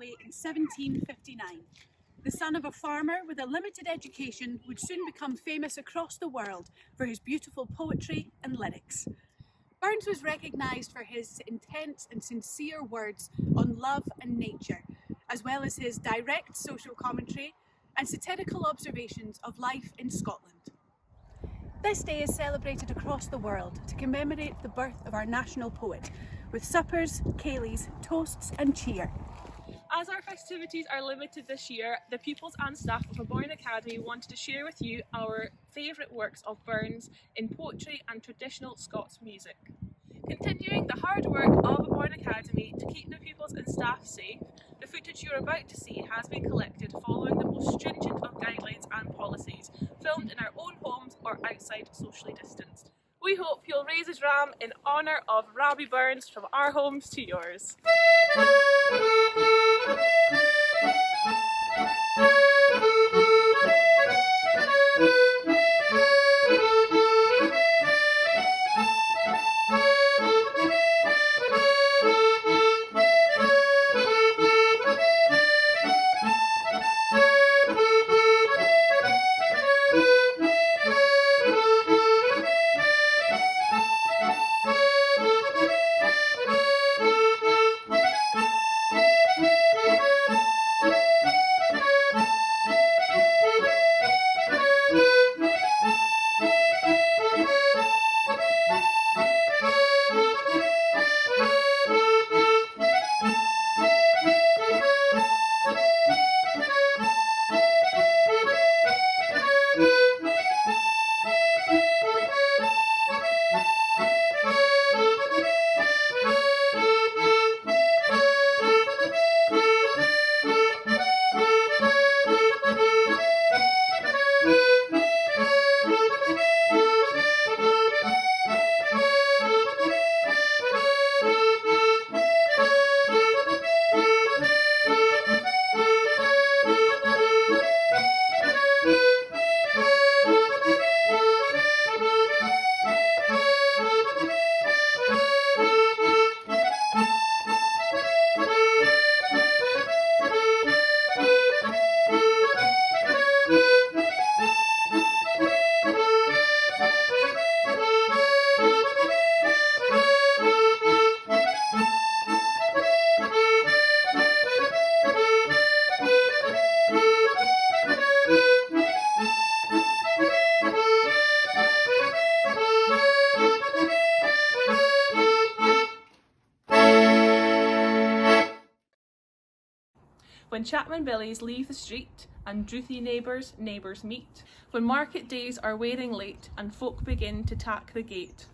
Galway in 1759. The son of a farmer with a limited education would soon become famous across the world for his beautiful poetry and lyrics. Burns was recognised for his intense and sincere words on love and nature, as well as his direct social commentary and satirical observations of life in Scotland. This day is celebrated across the world to commemorate the birth of our national poet, with suppers, ceilidhs, toasts and cheer. As our festivities are limited this year, the pupils and staff of Aboyne Academy wanted to share with you our favourite works of Burns in poetry and traditional Scots music. Continuing the hard work of Aboyne Academy to keep the pupils and staff safe, the footage you're about to see has been collected following the most stringent of guidelines and policies, filmed in our own homes or outside socially distanced. We hope you'll raise a dram in honour of Robbie Burns from our homes to yours. When Chapman Billies leave the street and drouthy neighbours meet, when market days are wearing late and folk begin to tack the gate.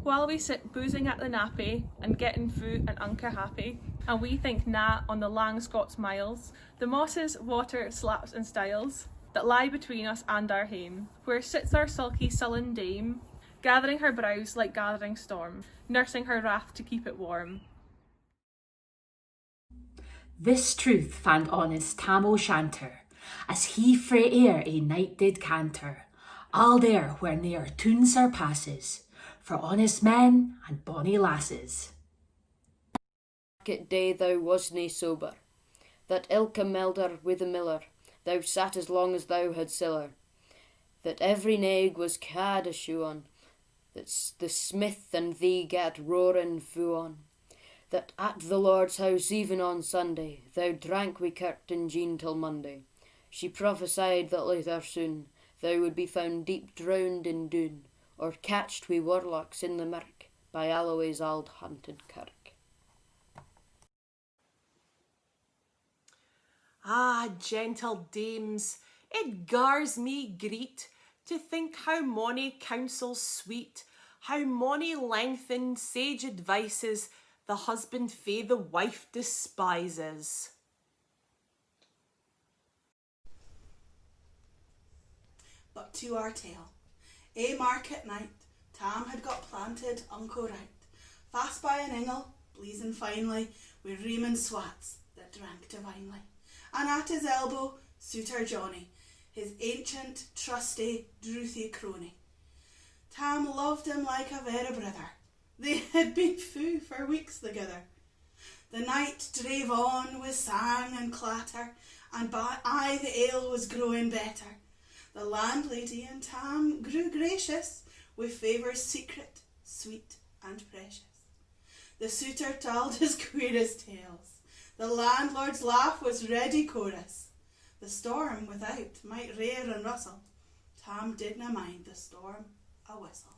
While we sit boozing at the nappy and getting food and unca happy, and we think na on the lang Scots miles, the mosses, water, slaps and stiles that lie between us and our hame, where sits our sulky sullen dame, gathering her brows like gathering storm, nursing her wrath to keep it warm. This truth fand honest Tam O'Shanter, as he frae air a night did canter, all there where ne'er tune surpasses, for honest men and bonny lasses. Market day thou wasna sober, that ilka melder with a miller, thou sat as long as thou had siller, that every naig was cad a shoe on, that the smith and thee gat roaring foo on, that at the Lord's house even on Sunday thou drank wi' Curtin Jean till Monday. She prophesied that later soon thou would be found deep drowned in Doon, or catched wi' warlocks in the mirk by Alloway's auld haunted kirk. Ah, gentle dames, it gars me greet to think how mony counsels sweet, how mony lengthened sage advices the husband fae the wife despises. But to our tale. A market night, Tam had got planted unco right, fast by an ingle, bleezing finely, wi' reemin swats that drank divinely. And at his elbow, Suitor Johnny, his ancient, trusty, drouthy crony. Tam loved him like a vera brother. They had been fou for weeks together. The night drave on with sang and clatter, and by aye the ale was growing better. The landlady and Tam grew gracious, with favours secret, sweet and precious. The suitor told his queerest tales. The landlord's laugh was ready chorus. The storm without might rear and rustle. Tam didna mind the storm a whistle.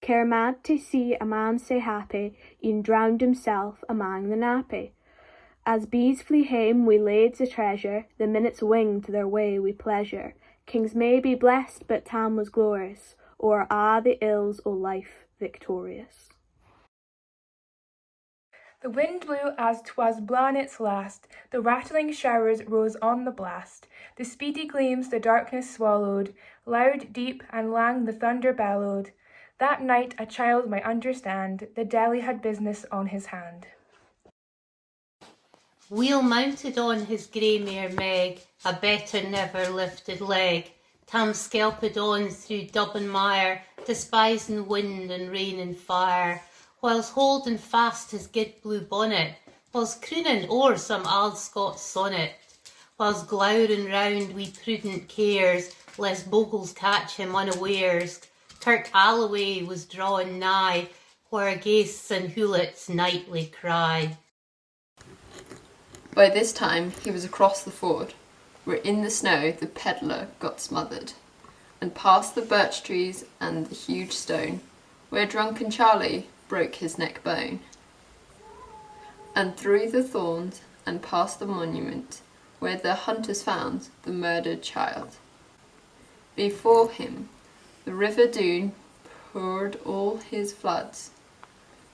Care mad to see a man sae happy, e'en drowned himself amang the nappy. As bees flee hame wi' lades o' treasure, the minutes winged their way wi' pleasure. Kings may be blessed, but Tam was glorious, o'er a' the ills o' life victorious. The wind blew as 'twas blawn its last, the rattling showers rose on the blast, the speedy gleams the darkness swallowed, loud, deep, and lang the thunder bellowed. That night a child might understand, the Delhi had business on his hand. Wheel mounted on his grey mare Meg, a better never lifted leg. Tam skelped on through dub and mire, despising wind and rain and fire, whilst holding fast his gid blue bonnet, whilst crooning o'er some auld Scots sonnet, whilst glowering round wi' prudent cares, lest bogles catch him unawares. Kirk Alloway was drawing nigh, where ghaists and hoolits nightly cry. By this time he was across the ford, where in the snow the pedlar got smothered, and past the birch trees and the huge stone, where drunken Charlie broke his neck bone, and through the thorns and past the monument, where the hunters found the murdered child. Before him the river Doon poured all his floods,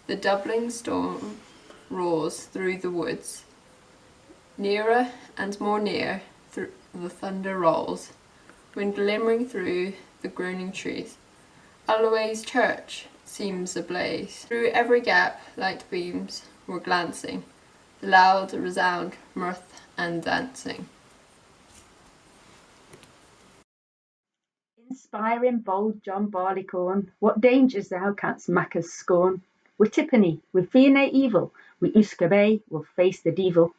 the doubling storm roars through the woods. Nearer and more near the thunder rolls, when glimmering through the groaning trees, Alloway's church seems ablaze. Through every gap light beams were glancing, the loud resound mirth and dancing. Inspiring bold John Barleycorn, what dangers thou canst mak us scorn. Wi' Tippany, we fear nae evil, wi' Uska Bay we'll face the devil.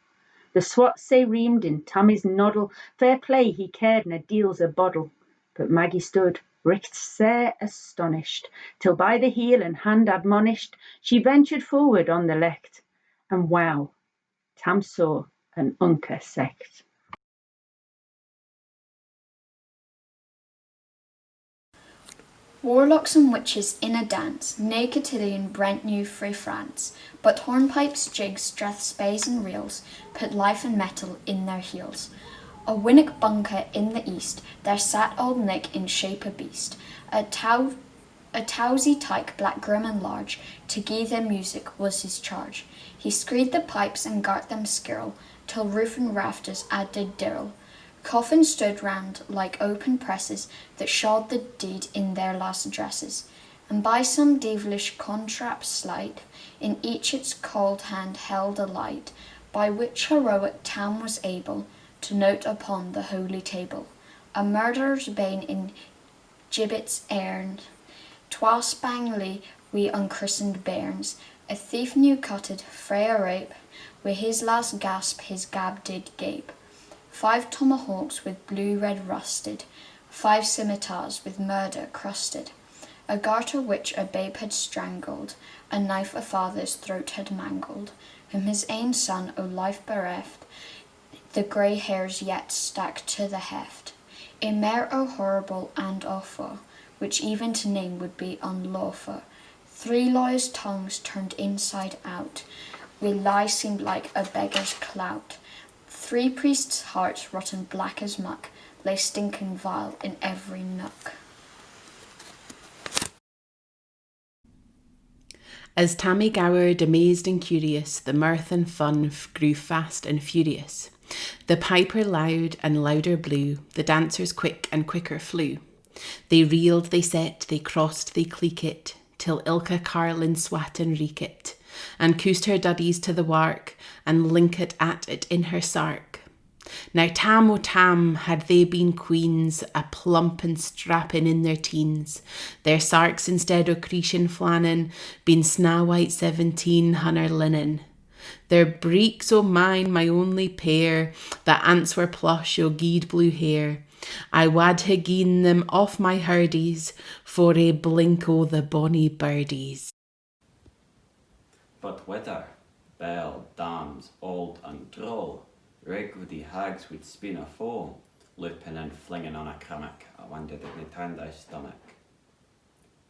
The swat say reamed in Tammy's noddle, fair play he cared na deals a boddle. But Maggie stood, richt sair astonished, till by the heel and hand admonished, she ventured forward on the lecht, and wow, Tam saw an Unca sect. Warlocks and witches in a dance, nae cotillion brent new frae France, but hornpipes, jigs, strathspeys and reels put life and metal in their heels. A winnock bunker in the east, there sat old Nick in shape a beast, a towsy tyke black grim and large, to gie them music was his charge. He screed the pipes and gart them skirl, till roof and rafters did dirl. Coffins stood round like open presses that shawed the dead in their last dresses, and by some devilish contrap sleight, in each its cold hand held a light, by which heroic Tam was able to note upon the holy table a murderer's bane in gibbets airn, twa spangly wi' unchristened bairns, a thief new cutted frae a rape, wi' his last gasp his gab did gape. 5 tomahawks with blue-red rusted, 5 scimitars with murder crusted, a garter which a babe had strangled, a knife a father's throat had mangled, whom his ain son o' life bereft, the grey hairs yet stack to the heft. A mare o' horrible and awful, which even to name would be unlawful. 3 lawyers' tongues turned inside out, wi' lie seemed like a beggar's clout. 3 priests' hearts, rotten black as muck, lay stinking vile in every nook. As Tammy gowered, amazed and curious, the mirth and fun grew fast and furious. The piper loud and louder blew, the dancers quick and quicker flew. They reeled, they set, they crossed, they cleekit, till ilka carlin swat and reekit, and coosed her duddies to the wark, and linket at it in her sark. Now Tam o' Tam had they been queens, a plump and strapping in their teens, their sarks instead o' creation flannin, been sna white 17 hunner linen. Their breeks o' mine, my only pair, that ants were plush o' geed blue hair, I wad hae gi'en them off my herdies for a blink o' the bonny birdies. But whether bell, dams, old and droll, rigwoody hags would spin a foe, looping and flinging on a crimmock, I wondered if they turned thy stomach.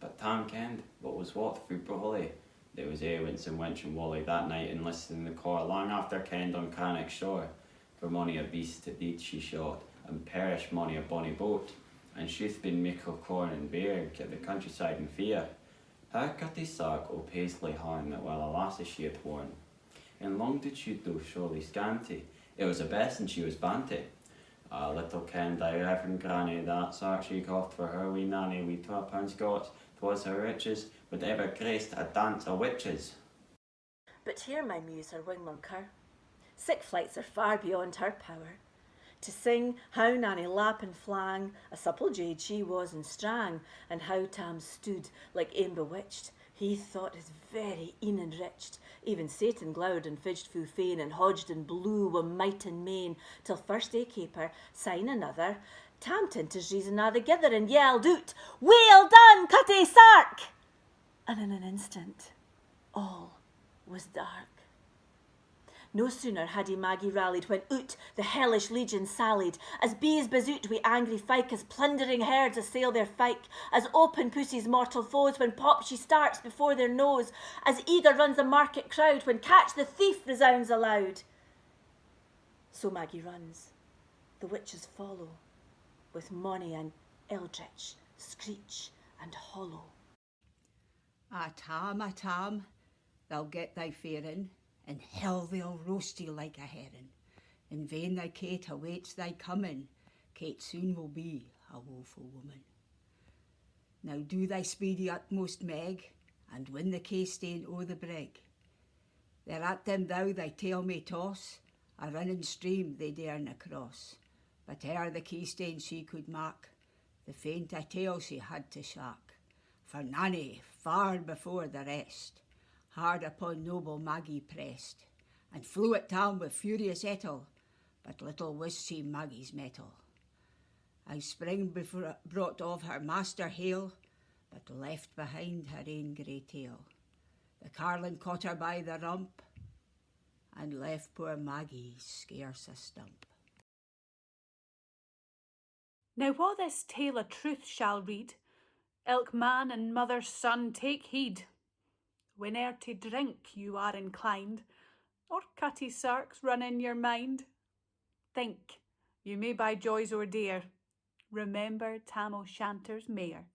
But Tam kenned what was what through Brawley. There was Wince and Wench and Wally that night enlisted in the corps long after kenned on Cannock shore. For mony a beast to deed she shot, and perished mony a bonny boat, and she'th been mickle corn and beer, kept the countryside in fear. How Cutty Sark o' Paisley horn that well a lassie she had worn, and long did she do surely scanty, it was the best and she was banty. Ah, little kenned thy reverend granny, that sark she coughed for her wee nanny, wee £12 Scots, 'twas her riches, would ever graced a dance o' witches. But here my muse her wing monker, sick flights are far beyond her power. To sing how Nanny lap and flang, a supple jade she was and strang, and how Tam stood like ane bewitched, he thought his very een enriched. Even Satan glowered and fidged fu fain, and hodged and blew wi' might and main, till first ae caper, syne another, Tam tint his reason a' thegither, and yelled out, "Well done, Cutty Sark!" And in an instant, all was dark. No sooner had he Maggie rallied, when out the hellish legion sallied, as bees bezoot wi' angry fyke, as plundering herds assail their fyke, as open pussy's mortal foes, when pop she starts before their nose, as eager runs the market crowd, when catch the thief resounds aloud. So Maggie runs, the witches follow, with mony an eldritch screech and hollow. Ah, Tam, thou'll get thy faring, in hell they'll roast thee like a herring. In vain thy Kate awaits thy coming, Kate soon will be a woeful woman. Now do thy speedy utmost, Meg, and win the K-stain o'er the brig. Thereat them thou thy tail may toss, a running stream they darena cross. But ere the K-stain she could mark, the faint a tail she had to shark. For Nanny, far before the rest, hard upon noble Maggie pressed, and flew at Tam with furious ettle, but little wist she Maggie's mettle. How spring brought of her master hail, but left behind her ain grey tail. The carlin caught her by the rump, and left poor Maggie scarce a stump. Now while this tale of truth shall read, ilk man and mother's son take heed. Whene'er to drink you are inclined, or Cutty Sarks run in your mind, think you may buy joys o'er dear, remember Tam O'Shanter's mare.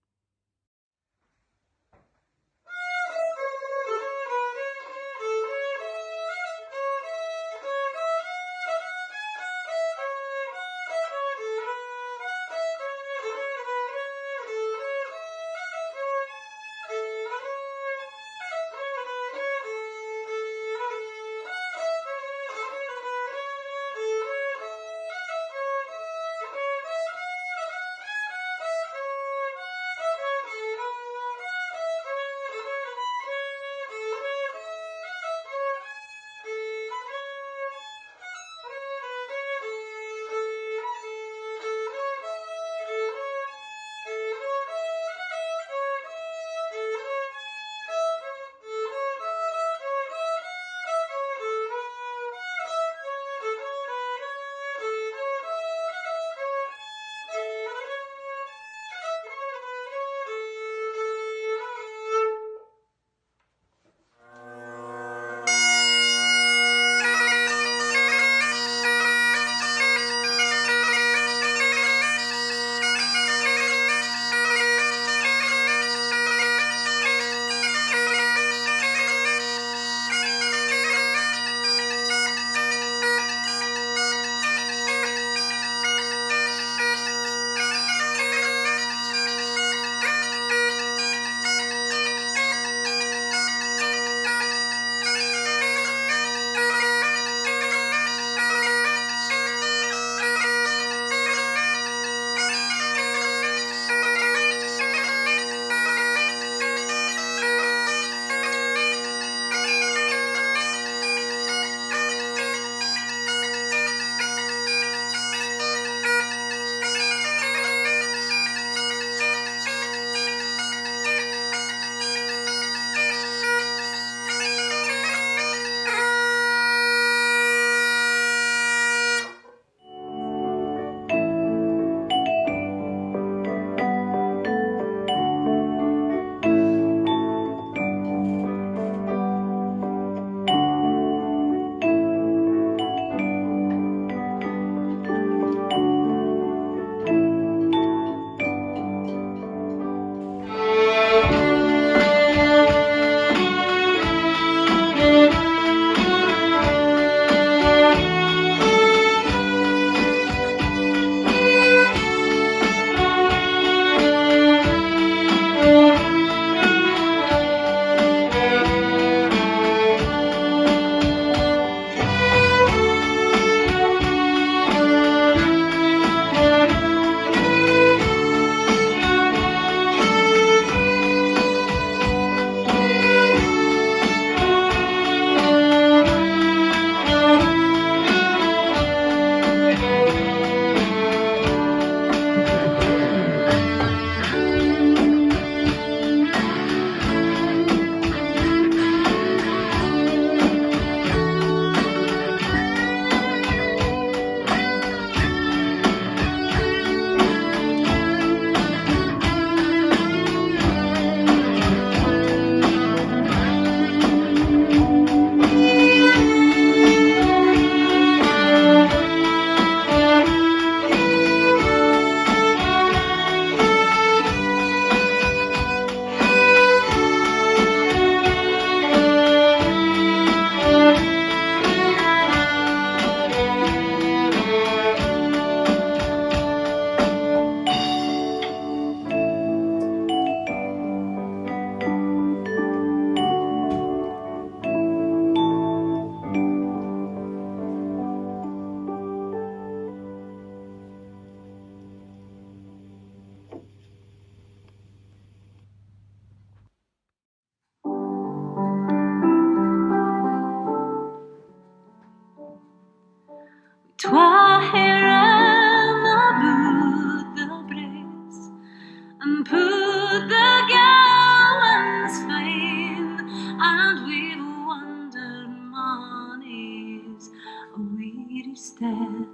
the gowans fine, and we've wandered mony's a weary step,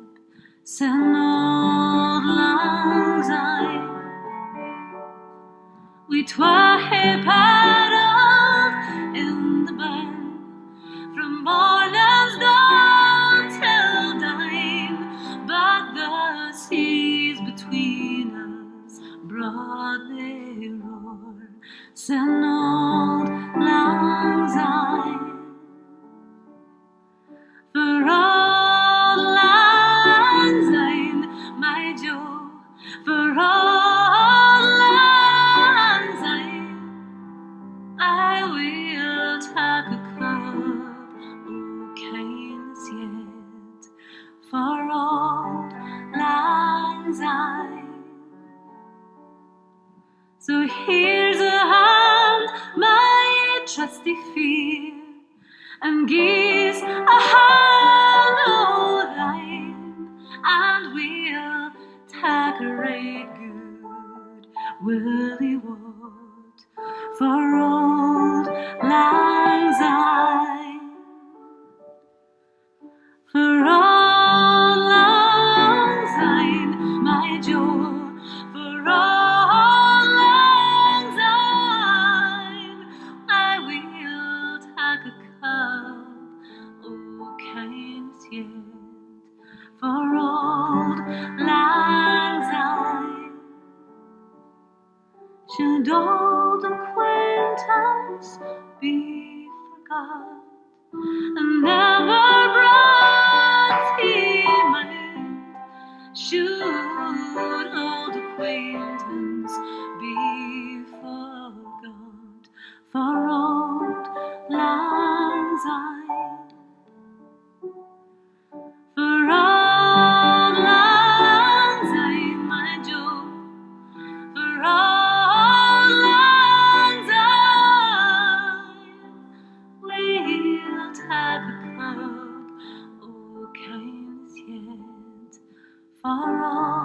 sin old lang syne. We twa hae paddled in the burn from morning's dawn till dine, but the seas between us broadly roar, sin old lang syne. For old lang syne, my Jo, for old lang syne, I will take a cup o' kindness yet, for old lang syne. So here's a hand, my trusty fear, and gives a hand o' thine, and we'll take a right good willy wot for old lang syne. For old lang syne, my Jo, for old lang syne, I will take a cup o' kindness yet, for old lang syne. Should old acquaintance be forgot, and never brought he mind, should old acquaintance be forgot, for old lang syne. For old lang syne, my Jo, for old lang syne, we'll take a cup o' kindness yet, for all